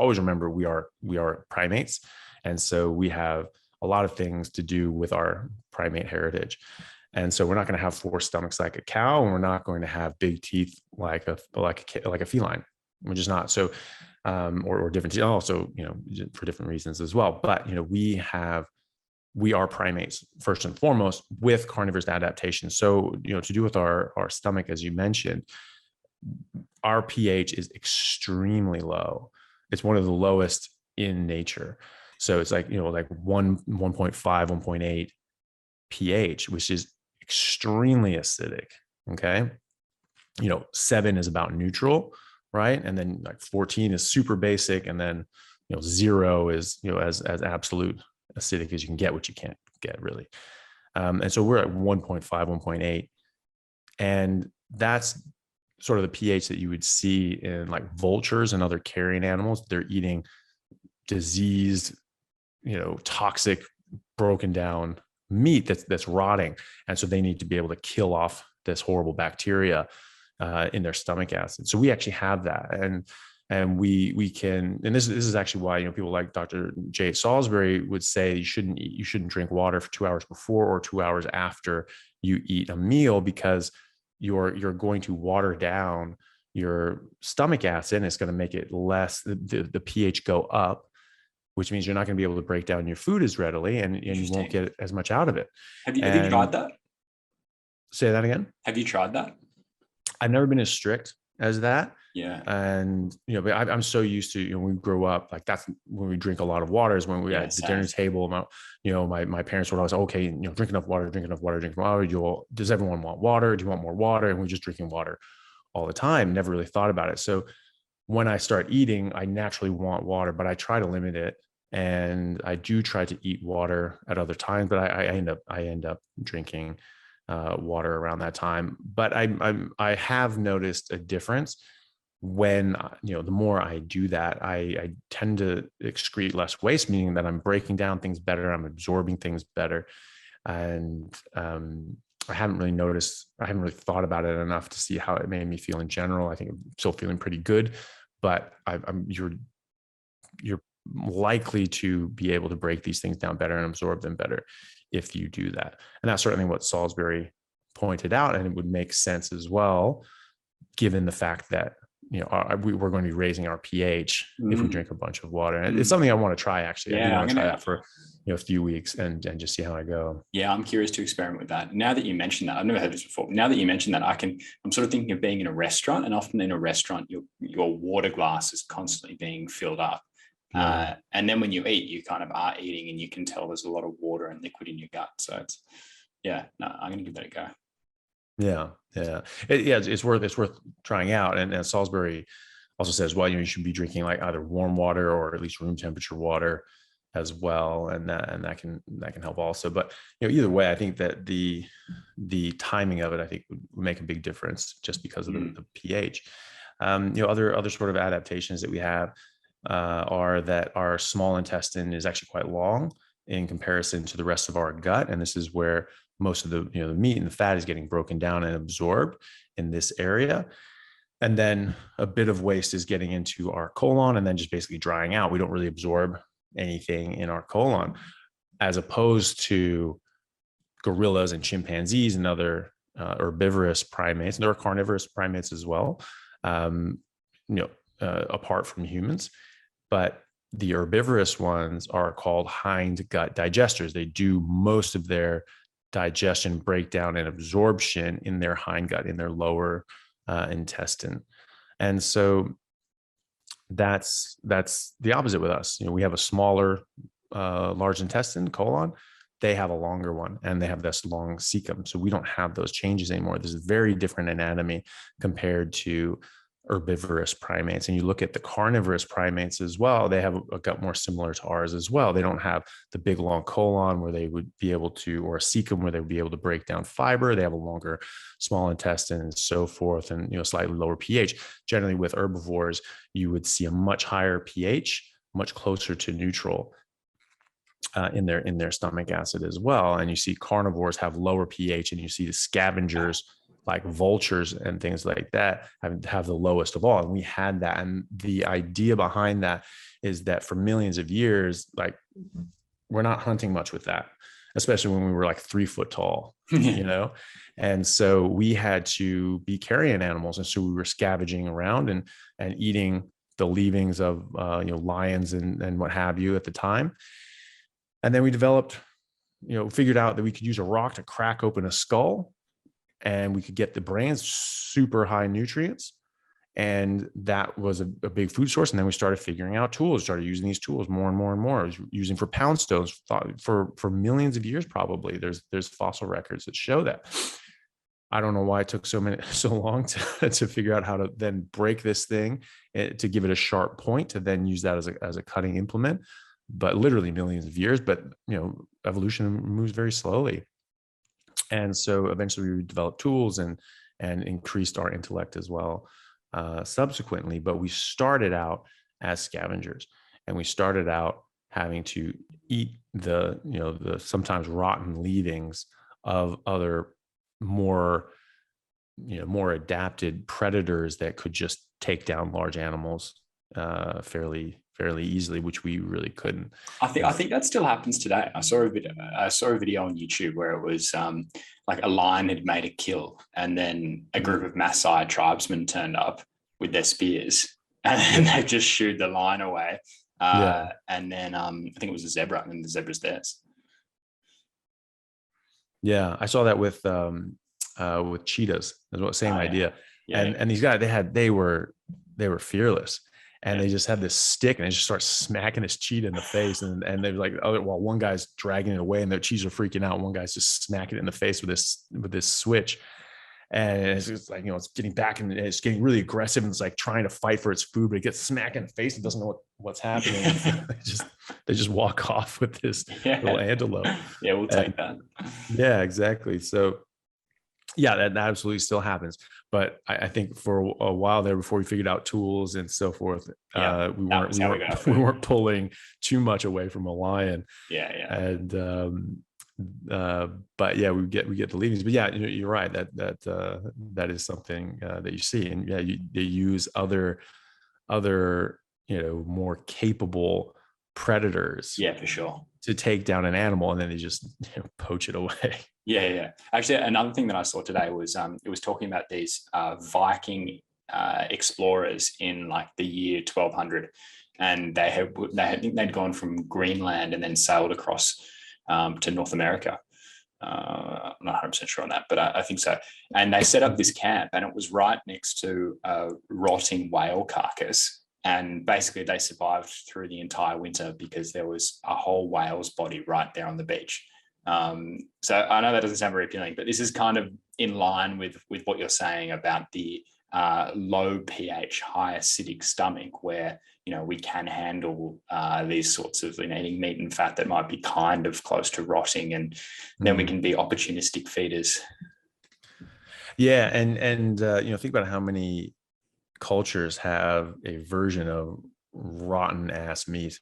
always remember we are primates. And so we have a lot of things to do with our primate heritage. And so we're not going to have four stomachs like a cow, and we're not going to have big teeth like a feline. We're just not. So, or different teeth also, for different reasons as well. But, we are primates first and foremost with carnivorous adaptation. So, to do with our stomach, as you mentioned, our pH is extremely low. It's one of the lowest in nature. So it's like 1.5, 1.8 pH, which is extremely acidic. Okay. 7 is about neutral, right? And then like 14 is super basic. And then, 0 is, as absolute acidic as you can get, which you can't get really. And so we're at 1.5, 1.8. And that's sort of the pH that you would see in like vultures and other carrion animals. They're eating diseased, toxic, broken down meat that's rotting. And so they need to be able to kill off this horrible bacteria in their stomach acid. So we actually have that. And we can, and this is actually why, people like Dr. J. Salisbury would say you shouldn't drink water for 2 hours before or 2 hours after you eat a meal, because you're going to water down your stomach acid, and it's going to make it less, the pH go up, which means you're not going to be able to break down your food as readily, and you won't get as much out of it. Have you tried that? Say that again. Have you tried that? I've never been as strict as that. Yeah. And, but I'm so used to, when we grow up, like that's when we drink a lot of water, is when we at the dinner table, my parents would always say, okay, drink enough water. Does everyone want water? Do you want more water? And we're just drinking water all the time. Never really thought about it. So when I start eating, I naturally want water, but I try to limit it. And I do try to eat water at other times, but I end up drinking water around that time. But I have noticed a difference when, the more I do that, I tend to excrete less waste, meaning that I'm breaking down things better, I'm absorbing things better. And I haven't really thought about it enough to see how it made me feel in general. I think I'm still feeling pretty good, but you're likely to be able to break these things down better and absorb them better if you do that. And that's certainly what Salisbury pointed out. And it would make sense as well, given the fact that, we're going to be raising our pH if we drink a bunch of water. And it's something I want to try, actually. Yeah, I want to try that for a few weeks and just see how I go. Yeah, I'm curious to experiment with that. Now that you mentioned that, I've never heard this before. Now that you mentioned that, I'm sort of thinking of being in a restaurant, and often in a restaurant, your water glass is constantly being filled up. And then when you eat, you kind of are eating, and you can tell there's a lot of water and liquid in your gut. So I'm going to give that a go. Yeah. It's worth trying out. And Salisbury also says, well, you should be drinking like either warm water or at least room temperature water as well, and that can help also. But either way, I think that the timing of it, I think, would make a big difference just because of the pH. Other sort of adaptations that we have are that our small intestine is actually quite long in comparison to the rest of our gut, and this is where most of the the meat and the fat is getting broken down and absorbed in this area. And then a bit of waste is getting into our colon and then just basically drying out. We don't really absorb anything in our colon, as opposed to gorillas and chimpanzees and other herbivorous primates. And there are carnivorous primates as well, apart from humans. But the herbivorous ones are called hind gut digesters. They do most of their digestion, breakdown, and absorption in their hind gut, in their lower intestine. And so that's the opposite with us. We have a smaller large intestine, colon. They have a longer one, and they have this long cecum. So we don't have those changes anymore. There's a very different anatomy compared to herbivorous primates. And you look at the carnivorous primates as well, they have a gut more similar to ours as well. They don't have the big long colon where they would be able to, or a cecum where they would be able to break down fiber. They have a longer small intestine and so forth, and slightly lower pH. Generally with herbivores, you would see a much higher pH, much closer to neutral in their stomach acid as well. And you see carnivores have lower pH, and you see the scavengers like vultures and things like that have the lowest of all. And we had that. And the idea behind that is that for millions of years, like we're not hunting much with that, especially when we were like 3 foot tall, you know? And so we had to be carrion animals. And so we were scavenging around and eating the leavings of, lions and what have you at the time. And then we developed, figured out that we could use a rock to crack open a skull and we could get the brains super high nutrients. And that was a big food source. And then we started figuring out tools, started using these tools more and more and more. I was using for pound stones for millions of years, probably. There's fossil records that show that. I don't know why it took so long to figure out how to then break this thing to give it a sharp point, to then use that as a cutting implement, but literally millions of years. But, evolution moves very slowly. And so eventually we developed tools and increased our intellect as well. Subsequently, but we started out as scavengers, and we started out having to eat the sometimes rotten leavings of other more adapted predators that could just take down large animals fairly easily, which we really couldn't. I think that still happens today. I saw a video on YouTube where it was like a lion had made a kill, and then a group of Maasai tribesmen turned up with their spears, and they just shooed the lion away. And then I think it was a zebra, and then the zebra's theirs. Yeah, I saw that with cheetahs as well. Same idea. Yeah. And these guys, they were fearless. And they just had this stick, and they just start smacking this cheetah in the face. And they're like, oh, well, one guy's dragging it away, and the cheetahs are freaking out. One guy's just smacking it in the face with this switch. And it's just like, it's getting back, and it's getting really aggressive, and it's like trying to fight for its food, but it gets smacked in the face and doesn't know what's happening. they just walk off with this little antelope. Yeah, we'll take that. Yeah, exactly. So yeah, that absolutely still happens. But I think for a while there, before we figured out tools and so forth, we weren't pulling too much away from a lion. Yeah. And but yeah, we get the leavings. But yeah, you're right, that is something that you see. And yeah, they use other more capable predators, for sure, to take down an animal, and then they just poach it away. Yeah. Actually, another thing that I saw today was it was talking about these Viking explorers in like the year 1200, and they'd gone from Greenland and then sailed across to North America. I'm not 100% sure on that, but I think so. And they set up this camp, and it was right next to a rotting whale carcass. And basically they survived through the entire winter because there was a whole whale's body right there on the beach. So I know that doesn't sound very appealing, but this is kind of in line with what you're saying about the low pH, high acidic stomach, where, we can handle these sorts of eating meat and fat that might be kind of close to rotting, and then we can be opportunistic feeders. Yeah. And think about how many cultures have a version of rotten ass meat.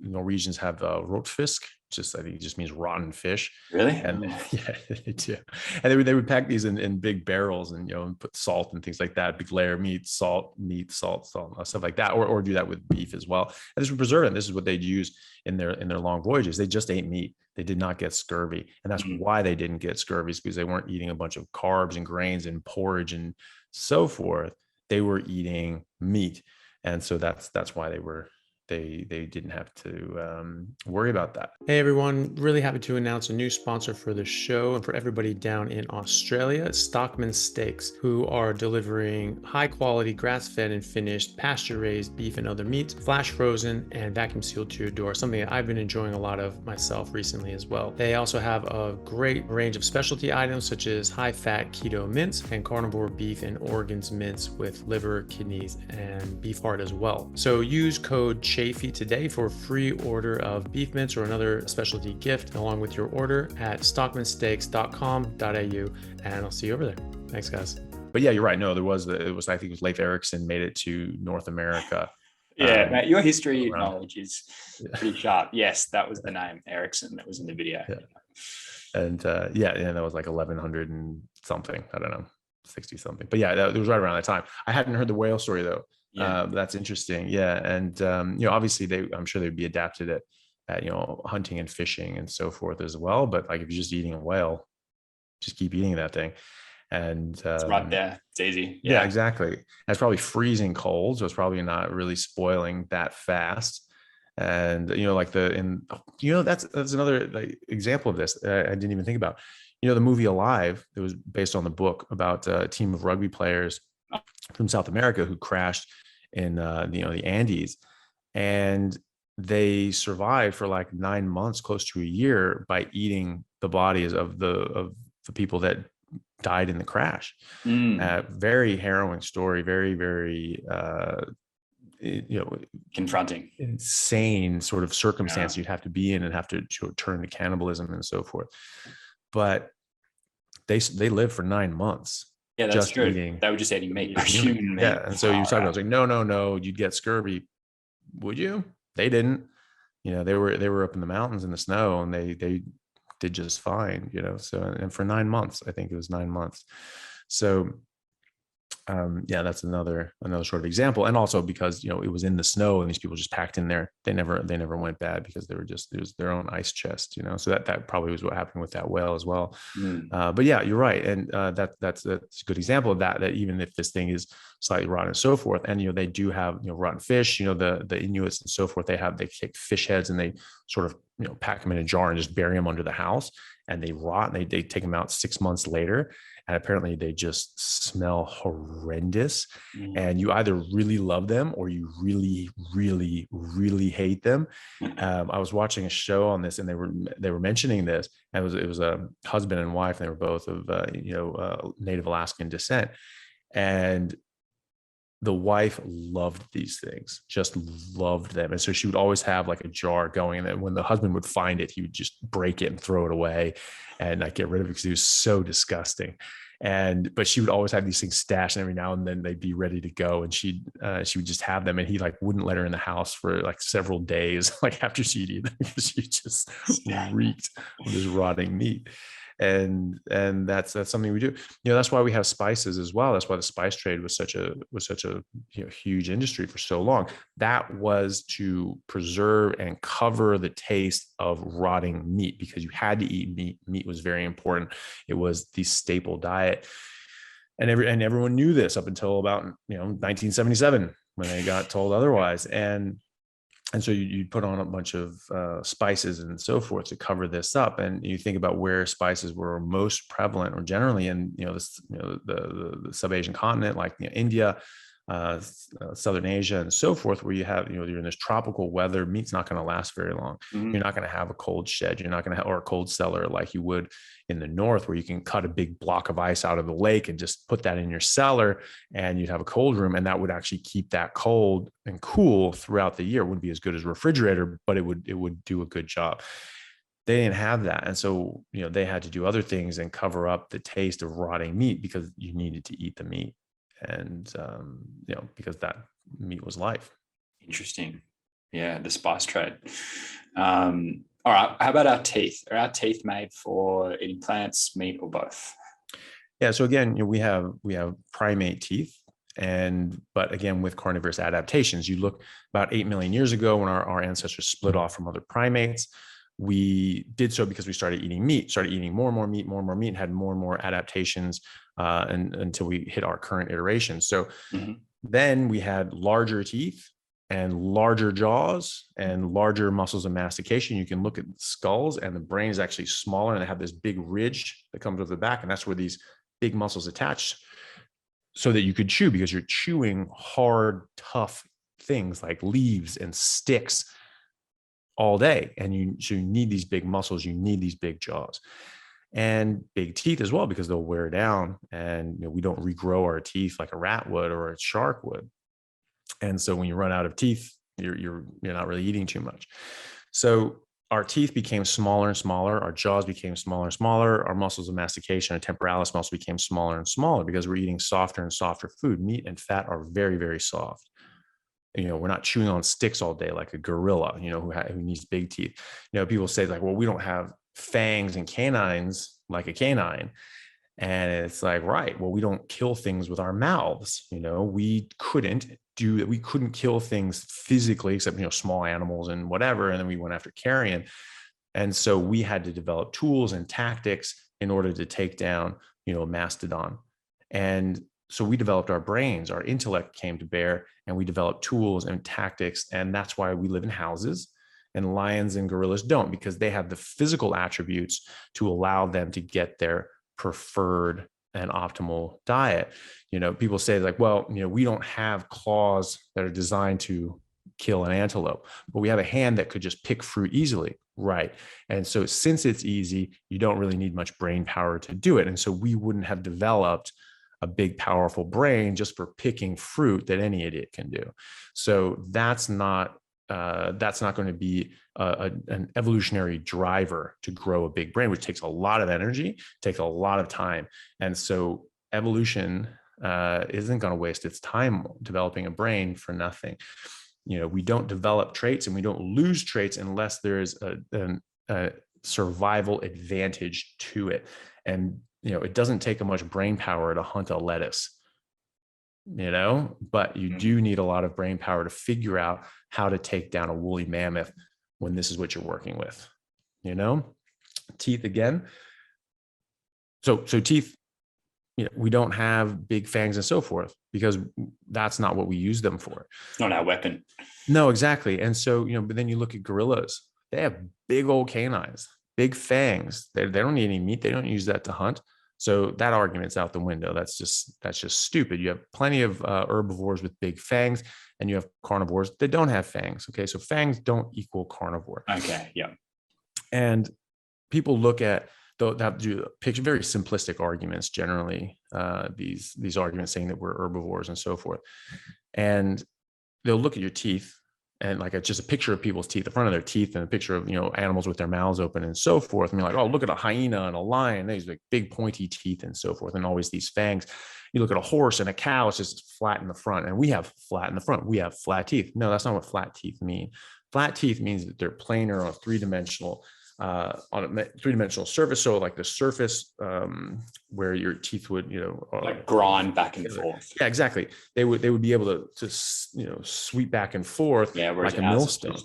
Norwegians have rotfisk, I think it just means rotten fish. Really? And yeah, they do. And they would pack these in big barrels, and and put salt and things like that, big layer of meat, salt, stuff like that, or do that with beef as well. And this would preserve it. This is what they'd use in their long voyages. They just ate meat. They did not get scurvy, and that's why they didn't get scurvy, because they weren't eating a bunch of carbs and grains and porridge and so forth. They were eating meat, and so that's why they didn't have to worry about that. Hey everyone, really happy to announce a new sponsor for the show and for everybody down in Australia, Stockman Steaks, who are delivering high quality grass-fed and finished pasture-raised beef and other meats, flash frozen and vacuum sealed to your door, something that I've been enjoying a lot of myself recently as well. They also have a great range of specialty items such as high-fat keto mince and carnivore beef and organs mince with liver, kidneys, and beef heart as well. So use code Chaffee today for a free order of beef mince or another specialty gift along with your order at stockmansteaks.com.au, and I'll see you over there. Thanks, guys. But yeah, you're right. No, I think it was Leif Erikson made it to North America. Yeah, mate, your history knowledge is pretty sharp. Yes, that was the name, Erikson, that was in the video. Yeah. And that was like 1100 and something. I don't know. 60 something. But yeah, it was right around that time. I hadn't heard the whale story though. Yeah. That's interesting. Yeah. And, obviously I'm sure they'd be adapted at, hunting and fishing and so forth as well. But like, if you're just eating a whale, just keep eating that thing. And it's right there. It's easy. Yeah, exactly. And it's probably freezing cold. So it's probably not really spoiling that fast. And, that's another like, example of this I didn't even think about. The movie Alive, it was based on the book about a team of rugby players from South America who crashed in, the Andes. And they survived for like 9 months, close to a year, by eating the bodies of the people that died in the crash. Very harrowing story, very, very, confronting, insane sort of circumstance you'd have to be in and have to turn to cannibalism and so forth. But they lived for 9 months. Yeah, that's just true. Eating, they were just eating meat, human meat. Yeah, and so you talk about like, no, you'd get scurvy. Would you? They didn't. They were up in the mountains in the snow, and they did just fine. So, and for 9 months, I think it was 9 months. So, that's another sort of example. And also because it was in the snow and these people just packed in there, they never went bad because it was their own ice chest. So that probably was what happened with that whale as well. But yeah, you're right, and that's a good example of that even if this thing is slightly rotten and so forth, and they do have rotten fish. The Inuits and so forth, they take fish heads and they sort of pack them in a jar and just bury them under the house, and they rot, and they take them out 6 months later. And apparently they just smell horrendous. And you either really love them or you really, really, really hate them. I was watching a show on this, and they were mentioning this. And it was a husband and wife, and they were both of Native Alaskan descent. And the wife loved these things, just loved them. And so she would always have like a jar going. And then when the husband would find it, he would just break it and throw it away and not get rid of it because it was so disgusting. But she would always have these things stashed, and every now and then they'd be ready to go. And she would just have them, and he like wouldn't let her in the house for like several days, like after she'd eat them, because she just reeked of this rotting meat. And that's something we do. That's why we have spices as well. That's why the spice trade was such a huge industry for so long. That was to preserve and cover the taste of rotting meat, because you had to eat meat. Meat was very important. It was the staple diet, and everyone knew this up until about 1977, when they got told otherwise. And so you put on a bunch of spices and so forth to cover this up. And you think about where spices were most prevalent, or generally in the sub-Asian continent, like India, Southern Asia, and so forth, where you have you're in this tropical weather. Meat's not going to last very long. You're not going to have a cold shed. You're not going to have, or a cold cellar like you would in the north, where you can cut a big block of ice out of the lake and just put that in your cellar, and you'd have a cold room, and that would actually keep that cold and cool throughout the year. It wouldn't be as good as a refrigerator, but it would do a good job. They didn't have that, and so they had to do other things and cover up the taste of rotting meat, because you needed to eat the meat. And because that meat was life. Interesting. Yeah, the spice trade. All right, how about our teeth? Are our teeth made for eating plants, meat, or both? Yeah, so again, we have primate teeth, but again, with carnivorous adaptations. You look about 8 million years ago, when our ancestors split off from other primates. We did so because we started eating more and more meat, and had more and more adaptations until we hit our current iteration. So then we had larger teeth and larger jaws and larger muscles of mastication. You can look at skulls, and the brain is actually smaller, and they have this big ridge that comes over the back. And that's where these big muscles attach, so that you could chew, because you're chewing hard, tough things like leaves and sticks all day. And so you need these big muscles, you need these big jaws and big teeth as well, because they'll wear down, and we don't regrow our teeth like a rat would or a shark would. And so when you run out of teeth, you're not really eating too much. So our teeth became smaller and smaller, our jaws became smaller and smaller, our muscles of mastication, our temporalis muscle became smaller and smaller, because we're eating softer and softer food. Meat and fat are very, very soft. We're not chewing on sticks all day like a gorilla, who needs big teeth. People say like, well, we don't have fangs and canines like a canine. And it's like, right, well, we don't kill things with our mouths. We couldn't do that. We couldn't kill things physically, except, small animals and whatever. And then we went after carrion. And so we had to develop tools and tactics in order to take down, a mastodon. And so we developed our brains, our intellect came to bear, and we developed tools and tactics. And that's why we live in houses, and lions and gorillas don't, because they have the physical attributes to allow them to get their preferred and optimal diet. People say like, well, we don't have claws that are designed to kill an antelope, but we have a hand that could just pick fruit easily. Right. And so since it's easy, you don't really need much brain power to do it. And so we wouldn't have developed a big, powerful brain just for picking fruit that any idiot can do. So that's not going to be an evolutionary driver to grow a big brain, which takes a lot of energy, takes a lot of time. And so evolution isn't going to waste its time developing a brain for nothing. We don't develop traits and we don't lose traits unless there is a survival advantage to it. And, it doesn't take much brain power to hunt a lettuce, but you do need a lot of brain power to figure out how to take down a woolly mammoth when this is what you're working with, teeth again. So teeth, we don't have big fangs and so forth because that's not what we use them for. It's not our weapon. No, exactly. And so, but then you look at gorillas, they have big old canines, big fangs. They don't need any meat. They don't use that to hunt. So that argument's out the window. That's just stupid. You have plenty of herbivores with big fangs, and you have carnivores that don't have fangs. Okay. So fangs don't equal carnivore. Okay. Yeah. And people look at, they'll have to do picture very simplistic arguments, generally, these arguments saying that we're herbivores and so forth. And they'll look at your teeth and like it's just a picture of people's teeth, the front of their teeth, and a picture of, animals with their mouths open and so forth. And you're like, oh, look at a hyena and a lion, these like big pointy teeth and so forth, and always these fangs. You look at a horse and a cow, it's just flat in the front. And we have flat in the front. We have flat teeth. No, that's not what flat teeth mean. Flat teeth means that they're planar on a three-dimensional surface. So like the surface where your teeth would, like grind back and forth. Yeah, exactly. They would be able to sweep back and forth, like a millstone.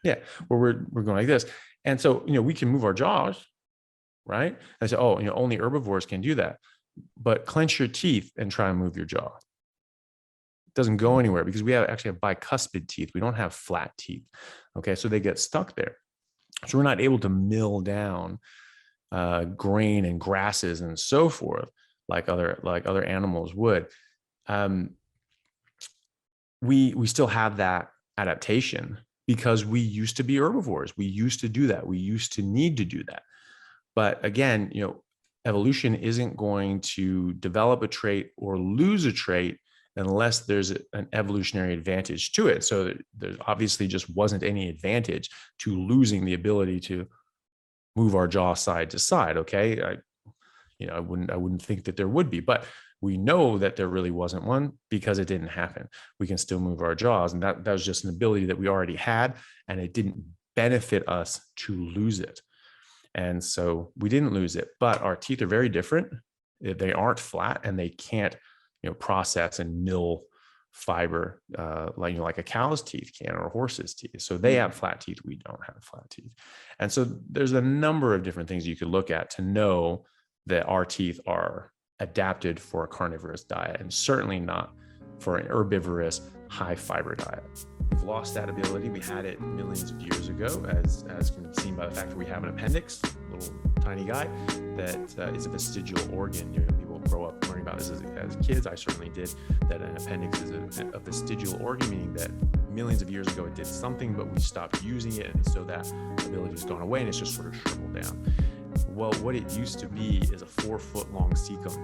Yeah, where we're going like this. And so, we can move our jaws, right? I say, oh, only herbivores can do that. But clench your teeth and try and move your jaw. It doesn't go anywhere because we actually have bicuspid teeth. We don't have flat teeth. Okay, so they get stuck there. So we're not able to mill down grain and grasses and so forth like other animals would. We still have that adaptation because we used to be herbivores. We used to do that. We used to need to do that. But again, evolution isn't going to develop a trait or lose a trait unless there's an evolutionary advantage to it. So there obviously just wasn't any advantage to losing the ability to move our jaw side to side. Okay. I wouldn't think that there would be, but we know that there really wasn't one because it didn't happen. We can still move our jaws. And that was just an ability that we already had, and it didn't benefit us to lose it. And so we didn't lose it, but our teeth are very different. They aren't flat, and they can't process and mill fiber like a cow's teeth can or a horse's teeth. So they have flat teeth. We don't have flat teeth. And so there's a number of different things you could look at to know that our teeth are adapted for a carnivorous diet, and certainly not for an herbivorous high fiber diet. We've lost that ability. We had it millions of years ago, as can be seen by the fact that we have an appendix, a little tiny guy, that is a vestigial organ. People grow up learning about this as kids. I certainly did. That an appendix is a vestigial organ, meaning that millions of years ago it did something, but we stopped using it, and so that ability has gone away, and it's just sort of shriveled down. Well, what it used to be is a 4-foot long cecum,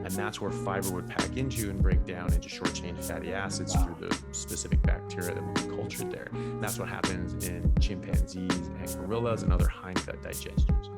and that's where fiber would pack into and break down into short-chain fatty acids through the specific bacteria that would be cultured there. And that's what happens in chimpanzees and gorillas and other hindgut digesters.